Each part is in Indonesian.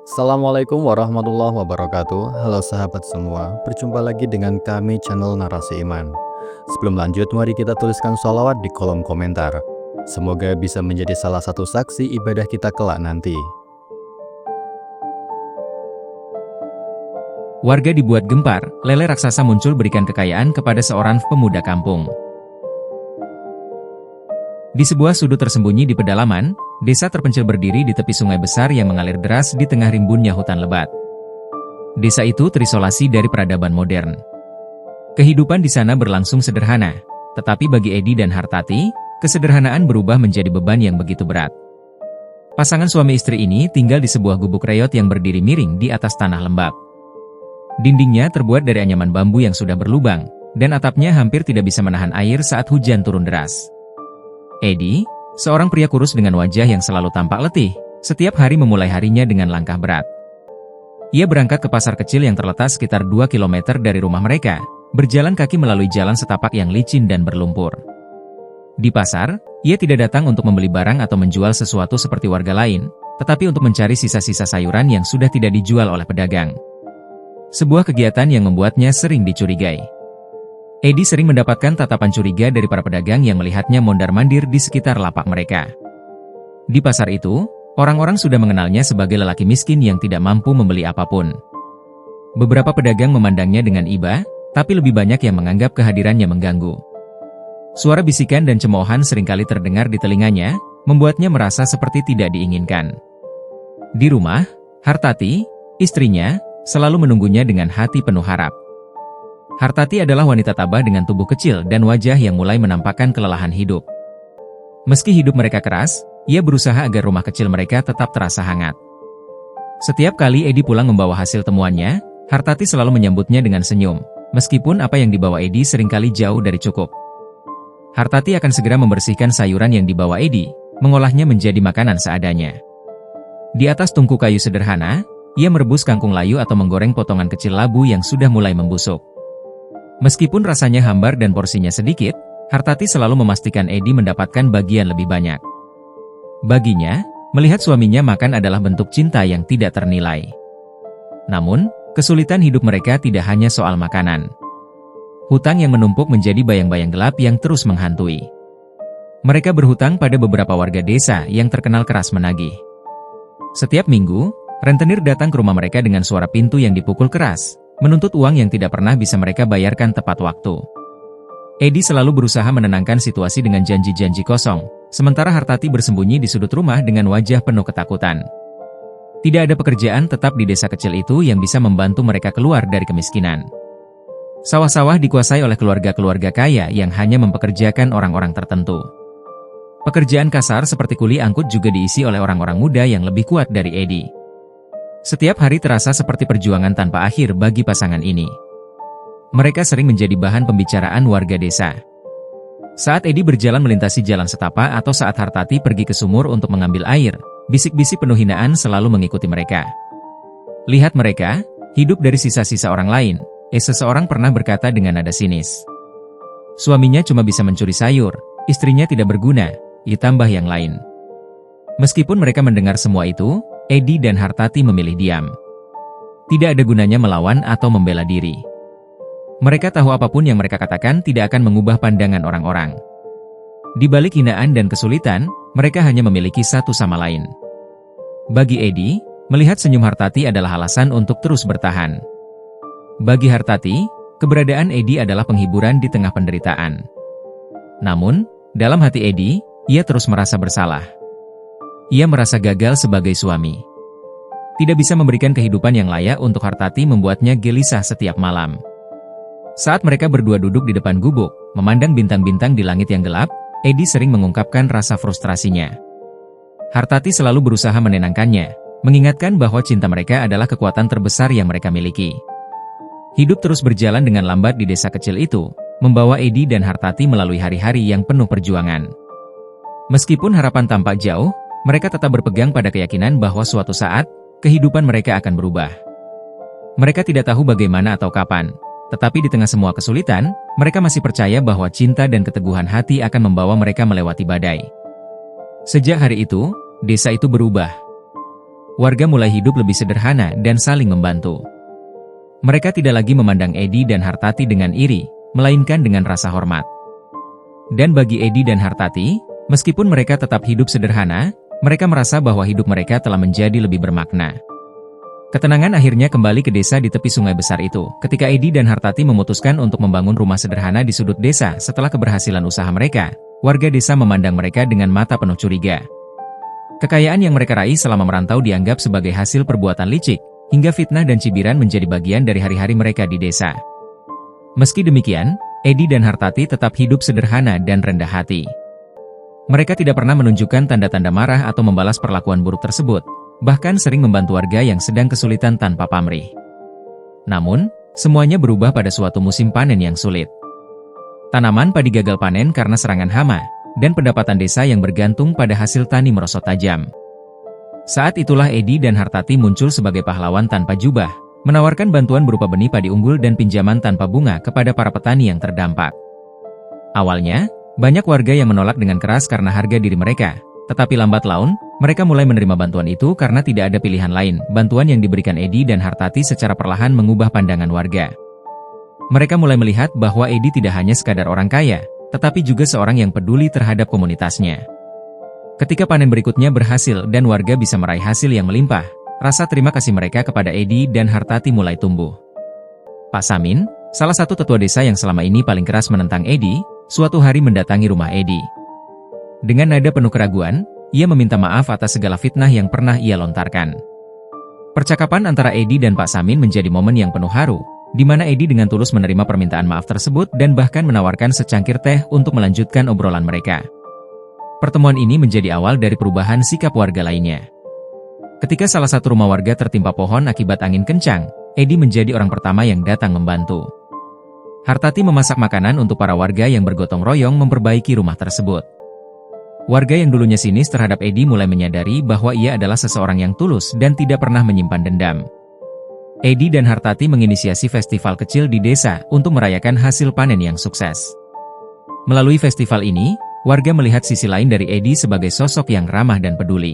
Assalamualaikum warahmatullahi wabarakatuh. Halo sahabat semua, berjumpa lagi dengan kami channel Narasi Iman. Sebelum lanjut, mari kita tuliskan sholawat di kolom komentar. Semoga bisa menjadi salah satu saksi ibadah kita kelak nanti. Warga dibuat gempar, lele raksasa muncul berikan kekayaan kepada seorang pemuda kampung. Di sebuah sudut tersembunyi di pedalaman, desa terpencil berdiri di tepi sungai besar yang mengalir deras di tengah rimbunnya hutan lebat. Desa itu terisolasi dari peradaban modern. Kehidupan di sana berlangsung sederhana, tetapi bagi Edi dan Hartati, kesederhanaan berubah menjadi beban yang begitu berat. Pasangan suami istri ini tinggal di sebuah gubuk reot yang berdiri miring di atas tanah lembab. Dindingnya terbuat dari anyaman bambu yang sudah berlubang, dan atapnya hampir tidak bisa menahan air saat hujan turun deras. Edi, seorang pria kurus dengan wajah yang selalu tampak letih, setiap hari memulai harinya dengan langkah berat. Ia berangkat ke pasar kecil yang terletak sekitar 2 km dari rumah mereka, berjalan kaki melalui jalan setapak yang licin dan berlumpur. Di pasar, ia tidak datang untuk membeli barang atau menjual sesuatu seperti warga lain, tetapi untuk mencari sisa-sisa sayuran yang sudah tidak dijual oleh pedagang. Sebuah kegiatan yang membuatnya sering dicurigai. Edi sering mendapatkan tatapan curiga dari para pedagang yang melihatnya mondar-mandir di sekitar lapak mereka. Di pasar itu, orang-orang sudah mengenalnya sebagai lelaki miskin yang tidak mampu membeli apapun. Beberapa pedagang memandangnya dengan iba, tapi lebih banyak yang menganggap kehadirannya mengganggu. Suara bisikan dan cemoohan seringkali terdengar di telinganya, membuatnya merasa seperti tidak diinginkan. Di rumah, Hartati, istrinya, selalu menunggunya dengan hati penuh harap. Hartati adalah wanita tabah dengan tubuh kecil dan wajah yang mulai menampakkan kelelahan hidup. Meski hidup mereka keras, ia berusaha agar rumah kecil mereka tetap terasa hangat. Setiap kali Edi pulang membawa hasil temuannya, Hartati selalu menyambutnya dengan senyum, meskipun apa yang dibawa Edi seringkali jauh dari cukup. Hartati akan segera membersihkan sayuran yang dibawa Edi, mengolahnya menjadi makanan seadanya. Di atas tungku kayu sederhana, ia merebus kangkung layu atau menggoreng potongan kecil labu yang sudah mulai membusuk. Meskipun rasanya hambar dan porsinya sedikit, Hartati selalu memastikan Edi mendapatkan bagian lebih banyak. Baginya, melihat suaminya makan adalah bentuk cinta yang tidak ternilai. Namun, kesulitan hidup mereka tidak hanya soal makanan. Hutang yang menumpuk menjadi bayang-bayang gelap yang terus menghantui. Mereka berhutang pada beberapa warga desa yang terkenal keras menagih. Setiap minggu, rentenir datang ke rumah mereka dengan suara pintu yang dipukul keras, menuntut uang yang tidak pernah bisa mereka bayarkan tepat waktu. Edi selalu berusaha menenangkan situasi dengan janji-janji kosong, sementara Hartati bersembunyi di sudut rumah dengan wajah penuh ketakutan. Tidak ada pekerjaan tetap di desa kecil itu yang bisa membantu mereka keluar dari kemiskinan. Sawah-sawah dikuasai oleh keluarga-keluarga kaya yang hanya mempekerjakan orang-orang tertentu. Pekerjaan kasar seperti kuli angkut juga diisi oleh orang-orang muda yang lebih kuat dari Edi. Setiap hari terasa seperti perjuangan tanpa akhir bagi pasangan ini. Mereka sering menjadi bahan pembicaraan warga desa. Saat Edi berjalan melintasi jalan setapak atau saat Hartati pergi ke sumur untuk mengambil air, bisik-bisik penuh hinaan selalu mengikuti mereka. Lihat mereka, hidup dari sisa-sisa orang lain, seseorang pernah berkata dengan nada sinis. Suaminya cuma bisa mencuri sayur, istrinya tidak berguna, ditambah yang lain. Meskipun mereka mendengar semua itu, Edi dan Hartati memilih diam. Tidak ada gunanya melawan atau membela diri. Mereka tahu apapun yang mereka katakan tidak akan mengubah pandangan orang-orang. Di balik hinaan dan kesulitan, mereka hanya memiliki satu sama lain. Bagi Edi, melihat senyum Hartati adalah alasan untuk terus bertahan. Bagi Hartati, keberadaan Edi adalah penghiburan di tengah penderitaan. Namun, dalam hati Edi, ia terus merasa bersalah. Ia merasa gagal sebagai suami. Tidak bisa memberikan kehidupan yang layak untuk Hartati membuatnya gelisah setiap malam. Saat mereka berdua duduk di depan gubuk, memandang bintang-bintang di langit yang gelap, Edi sering mengungkapkan rasa frustrasinya. Hartati selalu berusaha menenangkannya, mengingatkan bahwa cinta mereka adalah kekuatan terbesar yang mereka miliki. Hidup terus berjalan dengan lambat di desa kecil itu, membawa Edi dan Hartati melalui hari-hari yang penuh perjuangan. Meskipun harapan tampak jauh, mereka tetap berpegang pada keyakinan bahwa suatu saat, kehidupan mereka akan berubah. Mereka tidak tahu bagaimana atau kapan, tetapi di tengah semua kesulitan, mereka masih percaya bahwa cinta dan keteguhan hati akan membawa mereka melewati badai. Sejak hari itu, desa itu berubah. warga mulai hidup lebih sederhana dan saling membantu. Mereka tidak lagi memandang Edi dan Hartati dengan iri, melainkan dengan rasa hormat. Dan bagi Edi dan Hartati, meskipun mereka tetap hidup sederhana, mereka merasa bahwa hidup mereka telah menjadi lebih bermakna. Ketenangan akhirnya kembali ke desa di tepi sungai besar itu, ketika Edi dan Hartati memutuskan untuk membangun rumah sederhana di sudut desa setelah keberhasilan usaha mereka. Warga desa memandang mereka dengan mata penuh curiga. Kekayaan yang mereka raih selama merantau dianggap sebagai hasil perbuatan licik, hingga fitnah dan cibiran menjadi bagian dari hari-hari mereka di desa. Meski demikian, Edi dan Hartati tetap hidup sederhana dan rendah hati. Mereka tidak pernah menunjukkan tanda-tanda marah atau membalas perlakuan buruk tersebut, bahkan sering membantu warga yang sedang kesulitan tanpa pamrih. Namun, semuanya berubah pada suatu musim panen yang sulit. Tanaman padi gagal panen karena serangan hama, dan pendapatan desa yang bergantung pada hasil tani merosot tajam. Saat itulah Edi dan Hartati muncul sebagai pahlawan tanpa jubah, menawarkan bantuan berupa benih padi unggul dan pinjaman tanpa bunga kepada para petani yang terdampak. Awalnya, banyak warga yang menolak dengan keras karena harga diri mereka, tetapi lambat laun, mereka mulai menerima bantuan itu karena tidak ada pilihan lain. Bantuan yang diberikan Edi dan Hartati secara perlahan mengubah pandangan warga. Mereka mulai melihat bahwa Edi tidak hanya sekadar orang kaya, tetapi juga seorang yang peduli terhadap komunitasnya. Ketika panen berikutnya berhasil dan warga bisa meraih hasil yang melimpah, rasa terima kasih mereka kepada Edi dan Hartati mulai tumbuh. Pak Samin, salah satu tetua desa yang selama ini paling keras menentang Edi, suatu hari mendatangi rumah Edi. Dengan nada penuh keraguan, ia meminta maaf atas segala fitnah yang pernah ia lontarkan. Percakapan antara Edi dan Pak Samin menjadi momen yang penuh haru, di mana Edi dengan tulus menerima permintaan maaf tersebut dan bahkan menawarkan secangkir teh untuk melanjutkan obrolan mereka. Pertemuan ini menjadi awal dari perubahan sikap warga lainnya. Ketika salah satu rumah warga tertimpa pohon akibat angin kencang, Edi menjadi orang pertama yang datang membantu. Hartati memasak makanan untuk para warga yang bergotong royong memperbaiki rumah tersebut. Warga yang dulunya sinis terhadap Edi mulai menyadari bahwa ia adalah seseorang yang tulus dan tidak pernah menyimpan dendam. Edi dan Hartati menginisiasi festival kecil di desa untuk merayakan hasil panen yang sukses. Melalui festival ini, warga melihat sisi lain dari Edi sebagai sosok yang ramah dan peduli.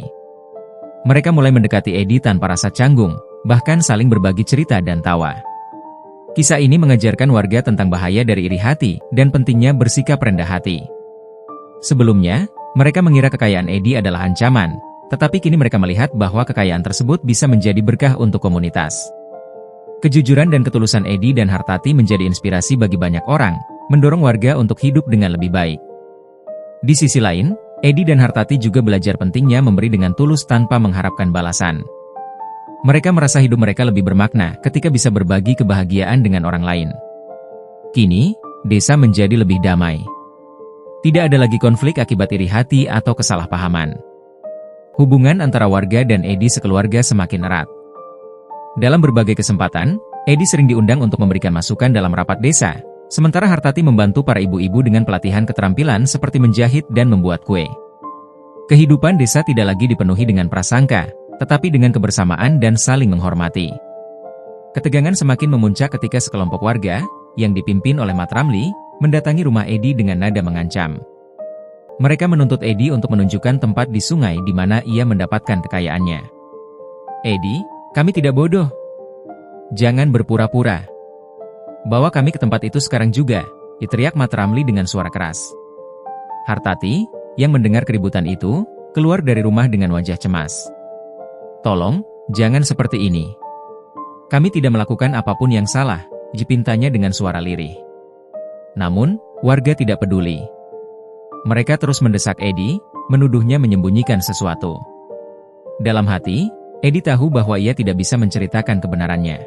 Mereka mulai mendekati Edi tanpa rasa canggung, bahkan saling berbagi cerita dan tawa. Kisah ini mengajarkan warga tentang bahaya dari iri hati dan pentingnya bersikap rendah hati. Sebelumnya, mereka mengira kekayaan Edi adalah ancaman, tetapi kini mereka melihat bahwa kekayaan tersebut bisa menjadi berkah untuk komunitas. Kejujuran dan ketulusan Edi dan Hartati menjadi inspirasi bagi banyak orang, mendorong warga untuk hidup dengan lebih baik. Di sisi lain, Edi dan Hartati juga belajar pentingnya memberi dengan tulus tanpa mengharapkan balasan. Mereka merasa hidup mereka lebih bermakna ketika bisa berbagi kebahagiaan dengan orang lain. Kini, desa menjadi lebih damai. Tidak ada lagi konflik akibat iri hati atau kesalahpahaman. Hubungan antara warga dan Edi sekeluarga semakin erat. Dalam berbagai kesempatan, Edi sering diundang untuk memberikan masukan dalam rapat desa, sementara Hartati membantu para ibu-ibu dengan pelatihan keterampilan seperti menjahit dan membuat kue. Kehidupan desa tidak lagi dipenuhi dengan prasangka, tetapi dengan kebersamaan dan saling menghormati. Ketegangan semakin memuncak ketika sekelompok warga, yang dipimpin oleh Mat Ramli, mendatangi rumah Edi dengan nada mengancam. Mereka menuntut Edi untuk menunjukkan tempat di sungai di mana ia mendapatkan kekayaannya. "Edi, kami tidak bodoh. Jangan berpura-pura. Bawa kami ke tempat itu sekarang juga," teriak Mat Ramli dengan suara keras. Hartati, yang mendengar keributan itu, keluar dari rumah dengan wajah cemas. "Tolong, jangan seperti ini. Kami tidak melakukan apapun yang salah," pintanya dengan suara lirih. Namun, warga tidak peduli. Mereka terus mendesak Edi, menuduhnya menyembunyikan sesuatu. Dalam hati, Edi tahu bahwa ia tidak bisa menceritakan kebenarannya.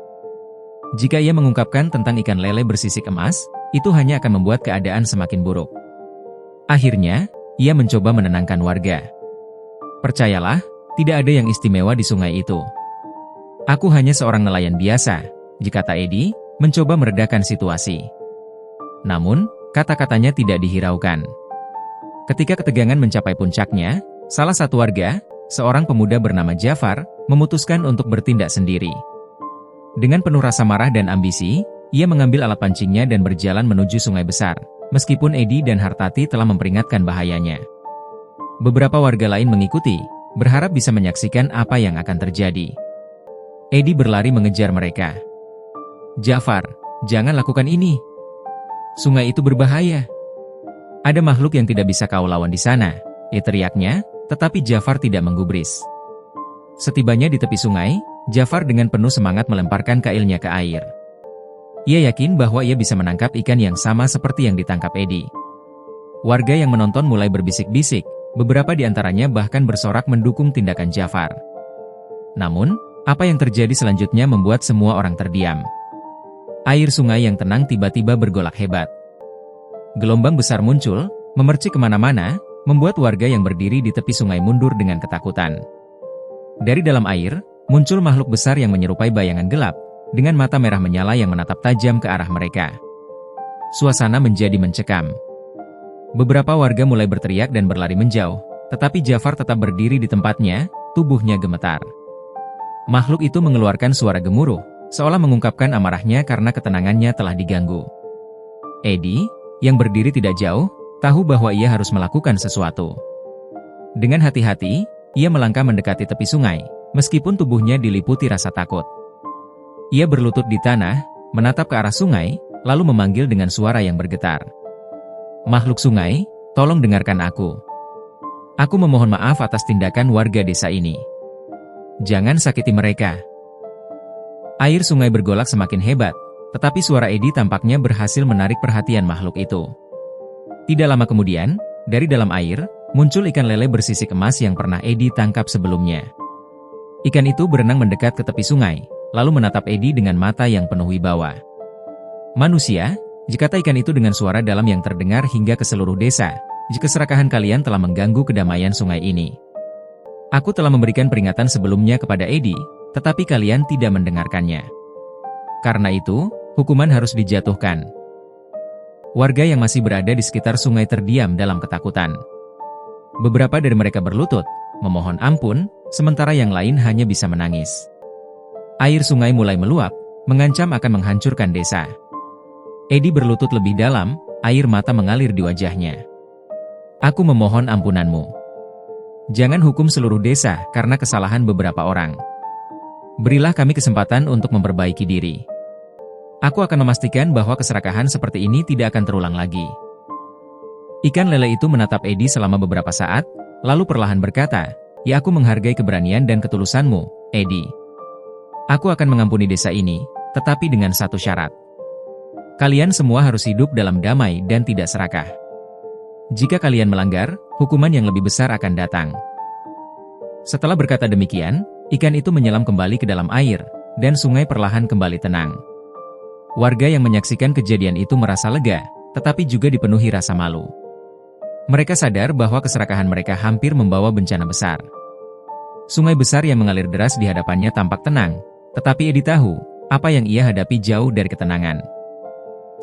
Jika ia mengungkapkan tentang ikan lele bersisik emas, itu hanya akan membuat keadaan semakin buruk. Akhirnya, ia mencoba menenangkan warga. "Percayalah, tidak ada yang istimewa di sungai itu. Aku hanya seorang nelayan biasa," kata Edi, mencoba meredakan situasi. Namun, kata-katanya tidak dihiraukan. Ketika ketegangan mencapai puncaknya, salah satu warga, seorang pemuda bernama Jafar, memutuskan untuk bertindak sendiri. Dengan penuh rasa marah dan ambisi, ia mengambil alat pancingnya dan berjalan menuju sungai besar, meskipun Edi dan Hartati telah memperingatkan bahayanya. Beberapa warga lain mengikuti, berharap bisa menyaksikan apa yang akan terjadi. Eddie berlari mengejar mereka. "Jafar, jangan lakukan ini. Sungai itu berbahaya. Ada makhluk yang tidak bisa kau lawan di sana," teriaknya, tetapi Jafar tidak menggubris. Setibanya di tepi sungai, Jafar dengan penuh semangat melemparkan kailnya ke air. Ia yakin bahwa ia bisa menangkap ikan yang sama seperti yang ditangkap Eddie. Warga yang menonton mulai berbisik-bisik, beberapa di antaranya bahkan bersorak mendukung tindakan Jafar. Namun, apa yang terjadi selanjutnya membuat semua orang terdiam. Air sungai yang tenang tiba-tiba bergolak hebat. Gelombang besar muncul, memercik kemana-mana, membuat warga yang berdiri di tepi sungai mundur dengan ketakutan. Dari dalam air, muncul makhluk besar yang menyerupai bayangan gelap, dengan mata merah menyala yang menatap tajam ke arah mereka. Suasana menjadi mencekam. Beberapa warga mulai berteriak dan berlari menjauh, tetapi Jafar tetap berdiri di tempatnya, tubuhnya gemetar. Makhluk itu mengeluarkan suara gemuruh, seolah mengungkapkan amarahnya karena ketenangannya telah diganggu. Eddie, yang berdiri tidak jauh, tahu bahwa ia harus melakukan sesuatu. Dengan hati-hati, ia melangkah mendekati tepi sungai, meskipun tubuhnya diliputi rasa takut. Ia berlutut di tanah, menatap ke arah sungai, lalu memanggil dengan suara yang bergetar. "Makhluk sungai, tolong dengarkan aku. Aku memohon maaf atas tindakan warga desa ini. Jangan sakiti mereka." Air sungai bergolak semakin hebat, tetapi suara Eddie tampaknya berhasil menarik perhatian makhluk itu. Tidak lama kemudian, dari dalam air, muncul ikan lele bersisik emas yang pernah Eddie tangkap sebelumnya. Ikan itu berenang mendekat ke tepi sungai, lalu menatap Eddie dengan mata yang penuh wibawa. "Manusia," kata ikan itu dengan suara dalam yang terdengar hingga ke seluruh desa, "jika keserakahan kalian telah mengganggu kedamaian sungai ini. Aku telah memberikan peringatan sebelumnya kepada Eddie, tetapi kalian tidak mendengarkannya. Karena itu, hukuman harus dijatuhkan." Warga yang masih berada di sekitar sungai terdiam dalam ketakutan. Beberapa dari mereka berlutut, memohon ampun, sementara yang lain hanya bisa menangis. Air sungai mulai meluap, mengancam akan menghancurkan desa. Eddie berlutut lebih dalam, air mata mengalir di wajahnya. "Aku memohon ampunanmu. Jangan hukum seluruh desa karena kesalahan beberapa orang. Berilah kami kesempatan untuk memperbaiki diri. Aku akan memastikan bahwa keserakahan seperti ini tidak akan terulang lagi." Ikan lele itu menatap Eddie selama beberapa saat, lalu perlahan berkata, "Ya, aku menghargai keberanian dan ketulusanmu, Eddie. Aku akan mengampuni desa ini, tetapi dengan satu syarat. Kalian semua harus hidup dalam damai dan tidak serakah. Jika kalian melanggar, hukuman yang lebih besar akan datang." Setelah berkata demikian, ikan itu menyelam kembali ke dalam air, dan sungai perlahan kembali tenang. Warga yang menyaksikan kejadian itu merasa lega, tetapi juga dipenuhi rasa malu. Mereka sadar bahwa keserakahan mereka hampir membawa bencana besar. Sungai besar yang mengalir deras di hadapannya tampak tenang, tetapi Eddie tahu, apa yang ia hadapi jauh dari ketenangan.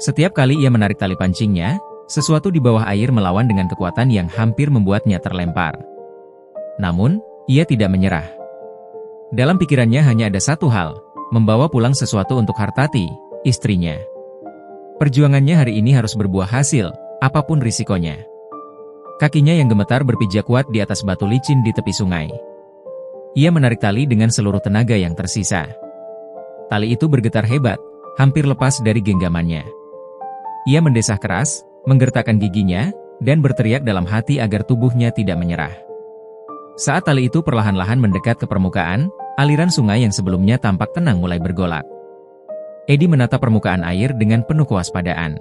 Setiap kali ia menarik tali pancingnya, sesuatu di bawah air melawan dengan kekuatan yang hampir membuatnya terlempar. Namun, ia tidak menyerah. Dalam pikirannya hanya ada satu hal, membawa pulang sesuatu untuk Hartati, istrinya. Perjuangannya hari ini harus berbuah hasil, apapun risikonya. Kakinya yang gemetar berpijak kuat di atas batu licin di tepi sungai. Ia menarik tali dengan seluruh tenaga yang tersisa. Tali itu bergetar hebat, hampir lepas dari genggamannya. Ia mendesah keras, menggertakkan giginya, dan berteriak dalam hati agar tubuhnya tidak menyerah. Saat tali itu perlahan-lahan mendekat ke permukaan, aliran sungai yang sebelumnya tampak tenang mulai bergolak. Eddie menatap permukaan air dengan penuh kewaspadaan.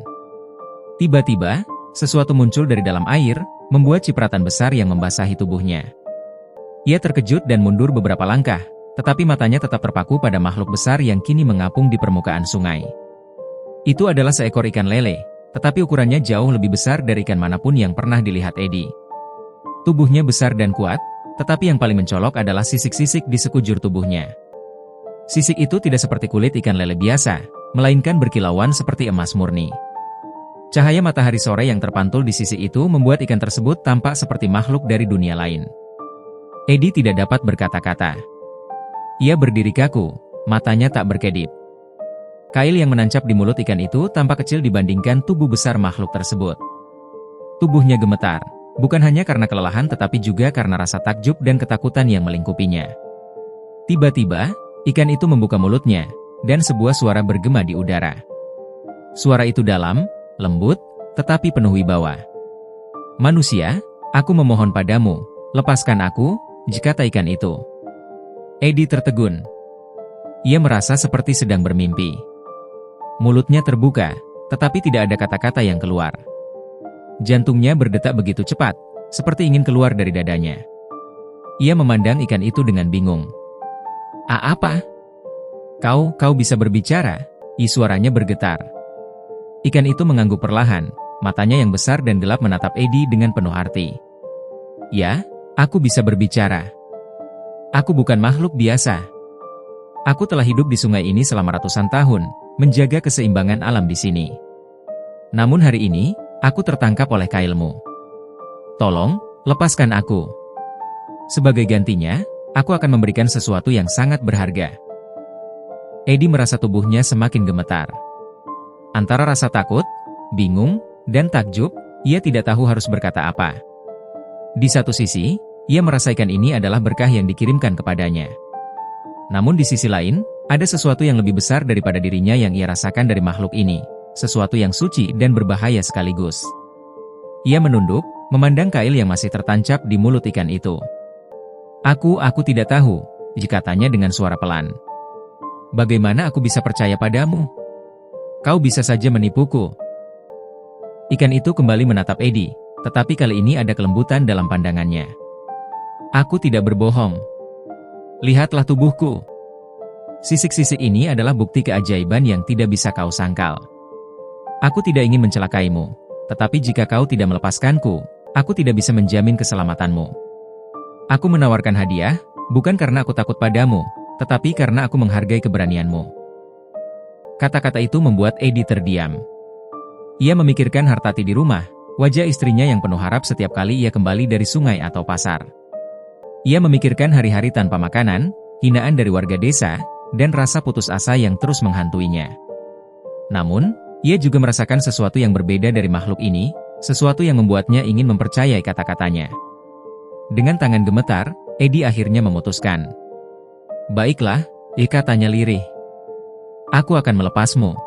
Tiba-tiba, sesuatu muncul dari dalam air, membuat cipratan besar yang membasahi tubuhnya. Ia terkejut dan mundur beberapa langkah, tetapi matanya tetap terpaku pada makhluk besar yang kini mengapung di permukaan sungai. Itu adalah seekor ikan lele, tetapi ukurannya jauh lebih besar dari ikan manapun yang pernah dilihat Eddie. Tubuhnya besar dan kuat, tetapi yang paling mencolok adalah sisik-sisik di sekujur tubuhnya. Sisik itu tidak seperti kulit ikan lele biasa, melainkan berkilauan seperti emas murni. Cahaya matahari sore yang terpantul di sisi itu membuat ikan tersebut tampak seperti makhluk dari dunia lain. Eddie tidak dapat berkata-kata. Ia berdiri kaku, matanya tak berkedip. Kail yang menancap di mulut ikan itu tampak kecil dibandingkan tubuh besar makhluk tersebut. Tubuhnya gemetar, Bukan hanya karena kelelahan tetapi juga karena rasa takjub dan ketakutan yang melingkupinya. Tiba-tiba, ikan itu membuka mulutnya, dan sebuah suara bergema di udara. Suara itu dalam, lembut, tetapi penuh wibawa. "Manusia, aku memohon padamu, lepaskan aku, jikata ikan itu." Eddie tertegun. Ia merasa seperti sedang bermimpi. Mulutnya terbuka, tetapi tidak ada kata-kata yang keluar. Jantungnya berdetak begitu cepat, seperti ingin keluar dari dadanya. Ia memandang ikan itu dengan bingung. Apa? Kau bisa berbicara?" Suaranya bergetar. Ikan itu mengangguk perlahan, matanya yang besar dan gelap menatap Eddie dengan penuh arti. "Ya, aku bisa berbicara. Aku bukan makhluk biasa. Aku telah hidup di sungai ini selama ratusan tahun, menjaga keseimbangan alam di sini. Namun hari ini, aku tertangkap oleh kailmu. Tolong, lepaskan aku. Sebagai gantinya, aku akan memberikan sesuatu yang sangat berharga." Eddie merasa tubuhnya semakin gemetar. Antara rasa takut, bingung, dan takjub, ia tidak tahu harus berkata apa. Di satu sisi, ia merasa ikan ini adalah berkah yang dikirimkan kepadanya. Namun di sisi lain, ada sesuatu yang lebih besar daripada dirinya yang ia rasakan dari makhluk ini, sesuatu yang suci dan berbahaya sekaligus. Ia menunduk, memandang kail yang masih tertancap di mulut ikan itu. Aku tidak tahu," katanya dengan suara pelan. "Bagaimana aku bisa percaya padamu? Kau bisa saja menipuku." Ikan itu kembali menatap Eddie, tetapi kali ini ada kelembutan dalam pandangannya. "Aku tidak berbohong. Lihatlah tubuhku. Sisik-sisik ini adalah bukti keajaiban yang tidak bisa kau sangkal. Aku tidak ingin mencelakaimu, tetapi jika kau tidak melepaskanku, aku tidak bisa menjamin keselamatanmu. Aku menawarkan hadiah, bukan karena aku takut padamu, tetapi karena aku menghargai keberanianmu." Kata-kata itu membuat Eddie terdiam. Ia memikirkan Hartati di rumah, wajah istrinya yang penuh harap setiap kali ia kembali dari sungai atau pasar. Ia memikirkan hari-hari tanpa makanan, hinaan dari warga desa, dan rasa putus asa yang terus menghantuinya. Namun, ia juga merasakan sesuatu yang berbeda dari makhluk ini, sesuatu yang membuatnya ingin mempercayai kata-katanya. Dengan tangan gemetar, Eddie akhirnya memutuskan. "Baiklah," katanya lirih. "Aku akan melepasmu.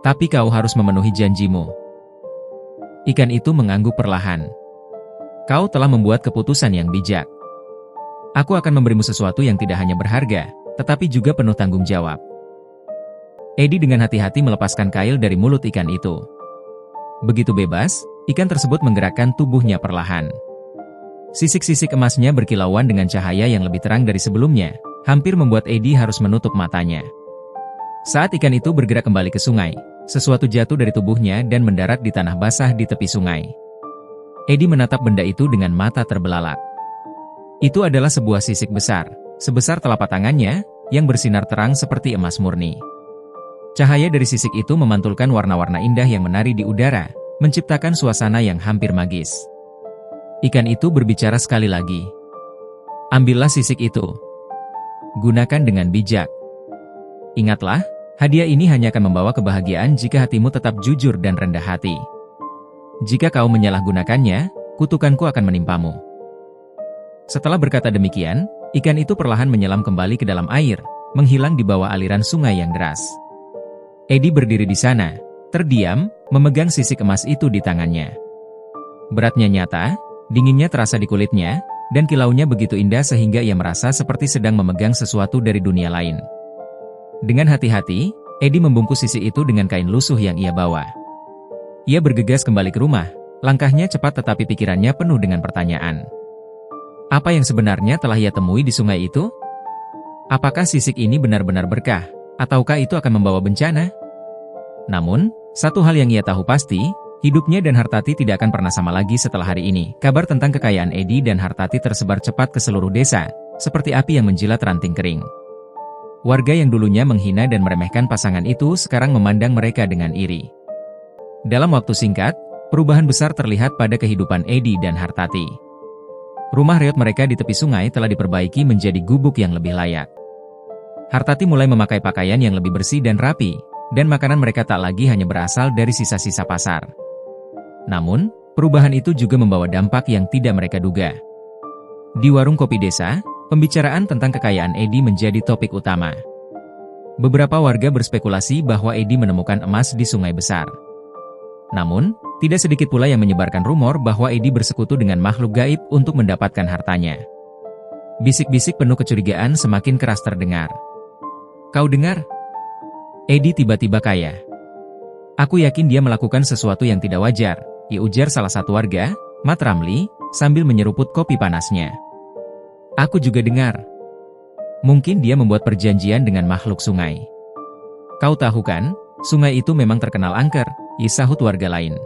Tapi kau harus memenuhi janjimu." Ikan itu mengangguk perlahan. "Kau telah membuat keputusan yang bijak. Aku akan memberimu sesuatu yang tidak hanya berharga, tetapi juga penuh tanggung jawab." Eddie dengan hati-hati melepaskan kail dari mulut ikan itu. Begitu bebas, ikan tersebut menggerakkan tubuhnya perlahan. Sisik-sisik emasnya berkilauan dengan cahaya yang lebih terang dari sebelumnya, hampir membuat Eddie harus menutup matanya. Saat ikan itu bergerak kembali ke sungai, sesuatu jatuh dari tubuhnya dan mendarat di tanah basah di tepi sungai. Eddie menatap benda itu dengan mata terbelalak. Itu adalah sebuah sisik besar, sebesar telapak tangannya, yang bersinar terang seperti emas murni. Cahaya dari sisik itu memantulkan warna-warna indah yang menari di udara, menciptakan suasana yang hampir magis. Ikan itu berbicara sekali lagi. "Ambillah sisik itu. Gunakan dengan bijak. Ingatlah, hadiah ini hanya akan membawa kebahagiaan jika hatimu tetap jujur dan rendah hati. Jika kau menyalahgunakannya, kutukanku akan menimpamu." Setelah berkata demikian, ikan itu perlahan menyelam kembali ke dalam air, menghilang di bawah aliran sungai yang deras. Eddie berdiri di sana, terdiam, memegang sisik emas itu di tangannya. Beratnya nyata, dinginnya terasa di kulitnya, dan kilaunya begitu indah sehingga ia merasa seperti sedang memegang sesuatu dari dunia lain. Dengan hati-hati, Eddie membungkus sisik itu dengan kain lusuh yang ia bawa. Ia bergegas kembali ke rumah, langkahnya cepat tetapi pikirannya penuh dengan pertanyaan. Apa yang sebenarnya telah ia temui di sungai itu? Apakah sisik ini benar-benar berkah, ataukah itu akan membawa bencana? Namun, satu hal yang ia tahu pasti, hidupnya dan Hartati tidak akan pernah sama lagi setelah hari ini. Kabar tentang kekayaan Eddie dan Hartati tersebar cepat ke seluruh desa, seperti api yang menjilat ranting kering. Warga yang dulunya menghina dan meremehkan pasangan itu sekarang memandang mereka dengan iri. Dalam waktu singkat, perubahan besar terlihat pada kehidupan Eddie dan Hartati. Rumah reot mereka di tepi sungai telah diperbaiki menjadi gubuk yang lebih layak. Hartati mulai memakai pakaian yang lebih bersih dan rapi, dan makanan mereka tak lagi hanya berasal dari sisa-sisa pasar. Namun, Perubahan itu juga membawa dampak yang tidak mereka duga. Di warung kopi desa, pembicaraan tentang kekayaan Edi menjadi topik utama. Beberapa warga berspekulasi bahwa Edi menemukan emas di sungai besar. Namun, tidak sedikit pula yang menyebarkan rumor bahwa Edi bersekutu dengan makhluk gaib untuk mendapatkan hartanya. Bisik-bisik penuh kecurigaan semakin keras terdengar. "Kau dengar? Edi tiba-tiba kaya. Aku yakin dia melakukan sesuatu yang tidak wajar," ujar salah satu warga, Mat Ramli, sambil menyeruput kopi panasnya. "Aku juga dengar. Mungkin dia membuat perjanjian dengan makhluk sungai. Kau tahu kan, sungai itu memang terkenal angker," sahut warga lain.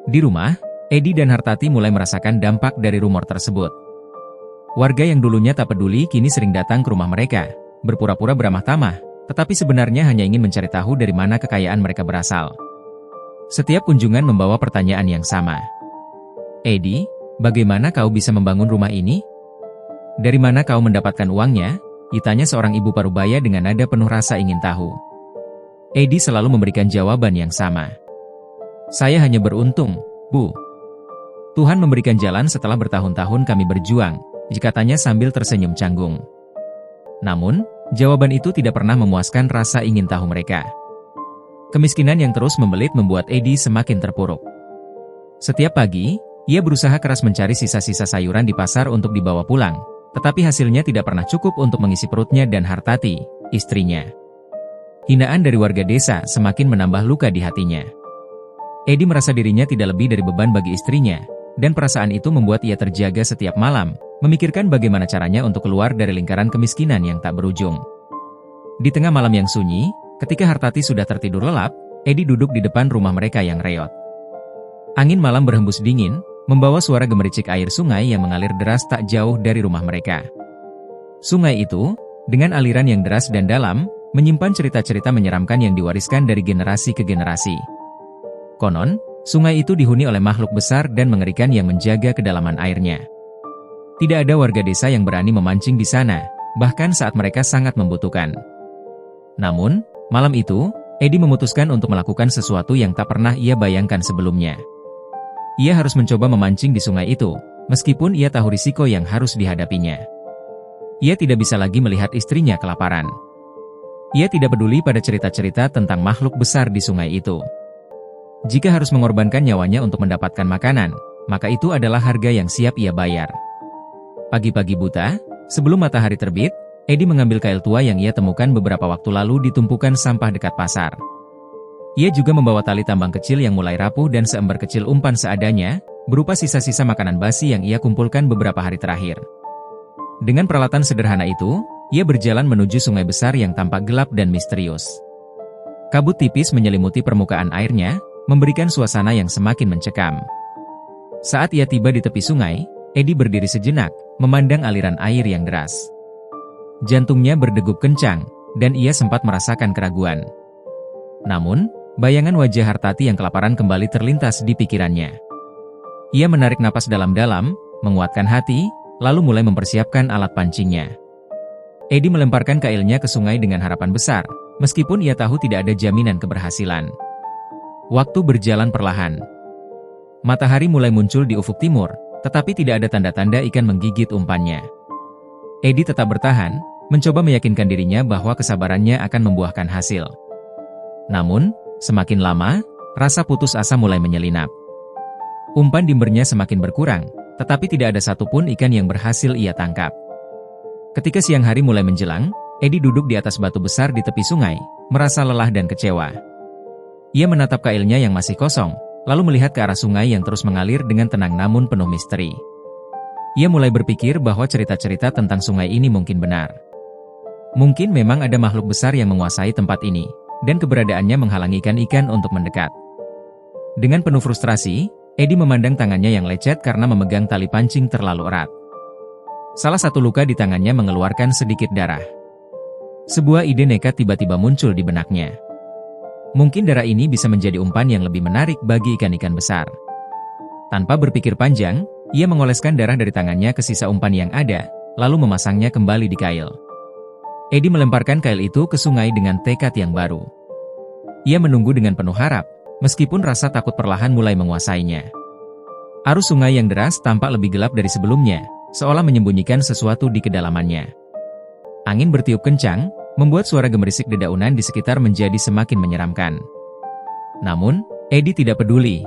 Di rumah, Edi dan Hartati mulai merasakan dampak dari rumor tersebut. Warga yang dulunya tak peduli kini sering datang ke rumah mereka, berpura-pura beramah tamah, tetapi sebenarnya hanya ingin mencari tahu dari mana kekayaan mereka berasal. Setiap kunjungan membawa pertanyaan yang sama. "Edi, bagaimana kau bisa membangun rumah ini? Dari mana kau mendapatkan uangnya?" ditanya seorang ibu parubaya dengan nada penuh rasa ingin tahu. Edi selalu memberikan jawaban yang sama. "Saya hanya beruntung, Bu. Tuhan memberikan jalan setelah bertahun-tahun kami berjuang," katanya sambil tersenyum canggung. Namun, jawaban itu tidak pernah memuaskan rasa ingin tahu mereka. Kemiskinan yang terus membelit membuat Edi semakin terpuruk. Setiap pagi, ia berusaha keras mencari sisa-sisa sayuran di pasar untuk dibawa pulang, tetapi hasilnya tidak pernah cukup untuk mengisi perutnya dan Hartati, istrinya. Hinaan dari warga desa semakin menambah luka di hatinya. Edi merasa dirinya tidak lebih dari beban bagi istrinya, dan perasaan itu membuat ia terjaga setiap malam, memikirkan bagaimana caranya untuk keluar dari lingkaran kemiskinan yang tak berujung. Di tengah malam yang sunyi, ketika Hartati sudah tertidur lelap, Edi duduk di depan rumah mereka yang reot. Angin malam berhembus dingin, membawa suara gemericik air sungai yang mengalir deras tak jauh dari rumah mereka. Sungai itu, dengan aliran yang deras dan dalam, menyimpan cerita-cerita menyeramkan yang diwariskan dari generasi ke generasi. Konon, sungai itu dihuni oleh makhluk besar dan mengerikan yang menjaga kedalaman airnya. Tidak ada warga desa yang berani memancing di sana, bahkan saat mereka sangat membutuhkan. Namun, malam itu, Edi memutuskan untuk melakukan sesuatu yang tak pernah ia bayangkan sebelumnya. Ia harus mencoba memancing di sungai itu, meskipun ia tahu risiko yang harus dihadapinya. Ia tidak bisa lagi melihat istrinya kelaparan. Ia tidak peduli pada cerita-cerita tentang makhluk besar di sungai itu. Jika harus mengorbankan nyawanya untuk mendapatkan makanan, maka itu adalah harga yang siap ia bayar. Pagi-pagi buta, sebelum matahari terbit, Edi mengambil kail tua yang ia temukan beberapa waktu lalu di tumpukan sampah dekat pasar. Ia juga membawa tali tambang kecil yang mulai rapuh dan seember kecil umpan seadanya, berupa sisa-sisa makanan basi yang ia kumpulkan beberapa hari terakhir. Dengan peralatan sederhana itu, ia berjalan menuju sungai besar yang tampak gelap dan misterius. Kabut tipis menyelimuti permukaan airnya, memberikan suasana yang semakin mencekam. Saat ia tiba di tepi sungai, Edi berdiri sejenak, memandang aliran air yang deras. Jantungnya berdegup kencang, dan ia sempat merasakan keraguan. Namun, bayangan wajah Hartati yang kelaparan kembali terlintas di pikirannya. Ia menarik napas dalam-dalam, menguatkan hati, lalu mulai mempersiapkan alat pancingnya. Edi melemparkan kailnya ke sungai dengan harapan besar, meskipun ia tahu tidak ada jaminan keberhasilan. Waktu berjalan perlahan. Matahari mulai muncul di ufuk timur, tetapi tidak ada tanda-tanda ikan menggigit umpannya. Edi tetap bertahan, mencoba meyakinkan dirinya bahwa kesabarannya akan membuahkan hasil. Namun, semakin lama, rasa putus asa mulai menyelinap. Umpan dimbernya semakin berkurang, tetapi tidak ada satupun ikan yang berhasil ia tangkap. Ketika siang hari mulai menjelang, Edi duduk di atas batu besar di tepi sungai, merasa lelah dan kecewa. Ia menatap kailnya yang masih kosong, lalu melihat ke arah sungai yang terus mengalir dengan tenang namun penuh misteri. Ia mulai berpikir bahwa cerita-cerita tentang sungai ini mungkin benar. Mungkin memang ada makhluk besar yang menguasai tempat ini, dan keberadaannya menghalangi ikan-ikan untuk mendekat. Dengan penuh frustrasi, Edi memandang tangannya yang lecet karena memegang tali pancing terlalu erat. Salah satu luka di tangannya mengeluarkan sedikit darah. Sebuah ide nekat tiba-tiba muncul di benaknya. Mungkin darah ini bisa menjadi umpan yang lebih menarik bagi ikan-ikan besar. Tanpa berpikir panjang, ia mengoleskan darah dari tangannya ke sisa umpan yang ada, lalu memasangnya kembali di kail. Edi melemparkan kail itu ke sungai dengan tekad yang baru. Ia menunggu dengan penuh harap, meskipun rasa takut perlahan mulai menguasainya. Arus sungai yang deras tampak lebih gelap dari sebelumnya, seolah menyembunyikan sesuatu di kedalamannya. Angin bertiup kencang, membuat suara gemerisik dedaunan di sekitar menjadi semakin menyeramkan. Namun, Edi tidak peduli.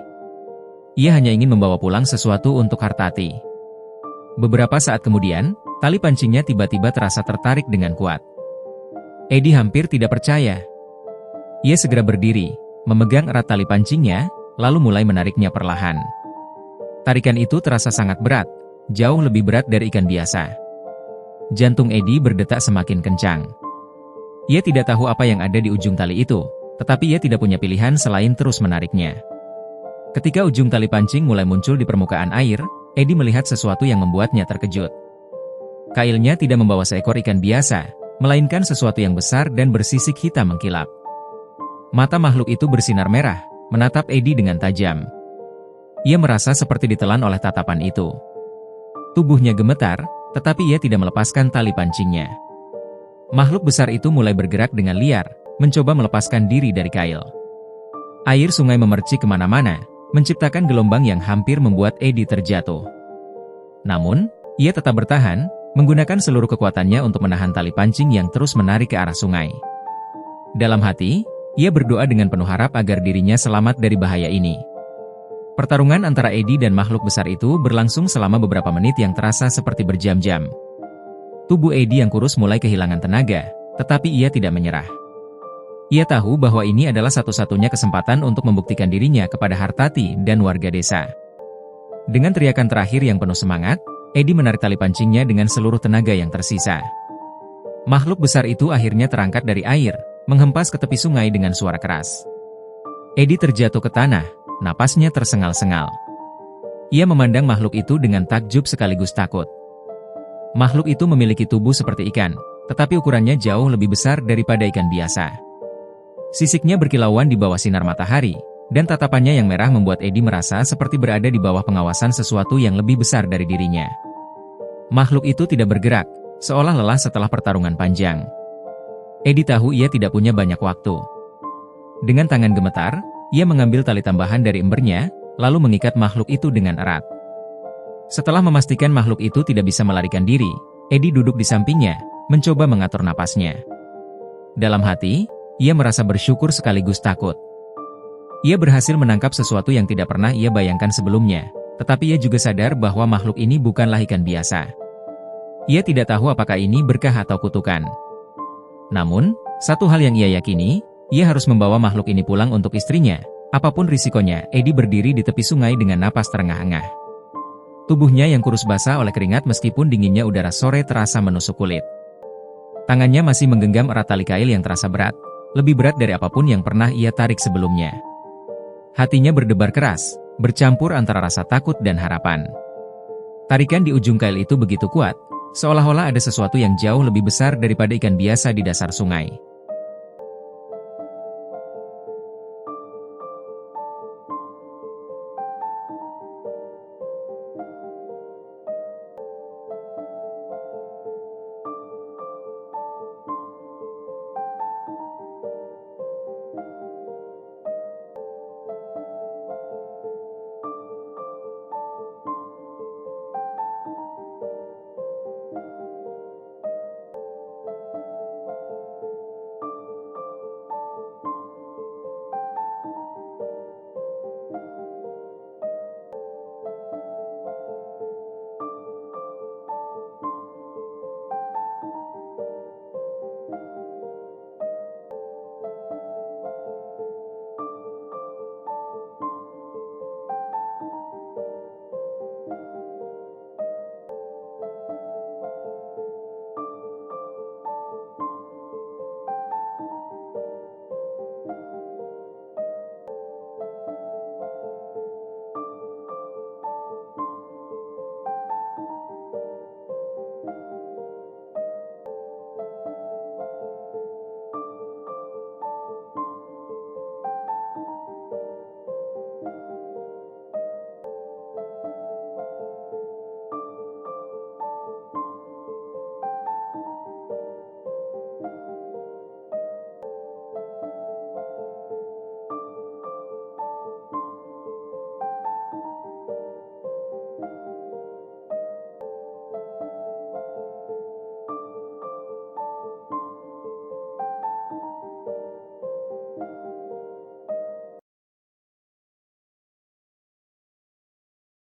Ia hanya ingin membawa pulang sesuatu untuk Hartati. Beberapa saat kemudian, tali pancingnya tiba-tiba terasa tertarik dengan kuat. Edi hampir tidak percaya. Ia segera berdiri, memegang erat tali pancingnya, lalu mulai menariknya perlahan. Tarikan itu terasa sangat berat, jauh lebih berat dari ikan biasa. Jantung Edi berdetak semakin kencang. Ia tidak tahu apa yang ada di ujung tali itu, tetapi ia tidak punya pilihan selain terus menariknya. Ketika ujung tali pancing mulai muncul di permukaan air, Edi melihat sesuatu yang membuatnya terkejut. Kailnya tidak membawa seekor ikan biasa, melainkan sesuatu yang besar dan bersisik hitam mengkilap. Mata makhluk itu bersinar merah, menatap Edi dengan tajam. Ia merasa seperti ditelan oleh tatapan itu. Tubuhnya gemetar, tetapi ia tidak melepaskan tali pancingnya. Makhluk besar itu mulai bergerak dengan liar, mencoba melepaskan diri dari kail. Air sungai memercik kemana-mana, menciptakan gelombang yang hampir membuat Edi terjatuh. Namun, ia tetap bertahan, menggunakan seluruh kekuatannya untuk menahan tali pancing yang terus menarik ke arah sungai. Dalam hati, ia berdoa dengan penuh harap agar dirinya selamat dari bahaya ini. Pertarungan antara Edi dan makhluk besar itu berlangsung selama beberapa menit yang terasa seperti berjam-jam. Tubuh Edi yang kurus mulai kehilangan tenaga, tetapi ia tidak menyerah. Ia tahu bahwa ini adalah satu-satunya kesempatan untuk membuktikan dirinya kepada Hartati dan warga desa. Dengan teriakan terakhir yang penuh semangat, Edi menarik tali pancingnya dengan seluruh tenaga yang tersisa. Makhluk besar itu akhirnya terangkat dari air, menghempas ke tepi sungai dengan suara keras. Edi terjatuh ke tanah, napasnya tersengal-sengal. Ia memandang makhluk itu dengan takjub sekaligus takut. Makhluk itu memiliki tubuh seperti ikan, tetapi ukurannya jauh lebih besar daripada ikan biasa. Sisiknya berkilauan di bawah sinar matahari, dan tatapannya yang merah membuat Edi merasa seperti berada di bawah pengawasan sesuatu yang lebih besar dari dirinya. Makhluk itu tidak bergerak, seolah lelah setelah pertarungan panjang. Edi tahu ia tidak punya banyak waktu. Dengan tangan gemetar, ia mengambil tali tambahan dari embernya, lalu mengikat makhluk itu dengan erat. Setelah memastikan makhluk itu tidak bisa melarikan diri, Edi duduk di sampingnya, mencoba mengatur napasnya. Dalam hati, ia merasa bersyukur sekaligus takut. Ia berhasil menangkap sesuatu yang tidak pernah ia bayangkan sebelumnya, tetapi ia juga sadar bahwa makhluk ini bukanlah ikan biasa. Ia tidak tahu apakah ini berkah atau kutukan. Namun, satu hal yang ia yakini, ia harus membawa makhluk ini pulang untuk istrinya. Apapun risikonya, Edi berdiri di tepi sungai dengan napas terengah-engah. Tubuhnya yang kurus basah oleh keringat meskipun dinginnya udara sore terasa menusuk kulit. Tangannya masih menggenggam erat tali kail yang terasa berat, lebih berat dari apapun yang pernah ia tarik sebelumnya. Hatinya berdebar keras, bercampur antara rasa takut dan harapan. Tarikan di ujung kail itu begitu kuat, seolah-olah ada sesuatu yang jauh lebih besar daripada ikan biasa di dasar sungai.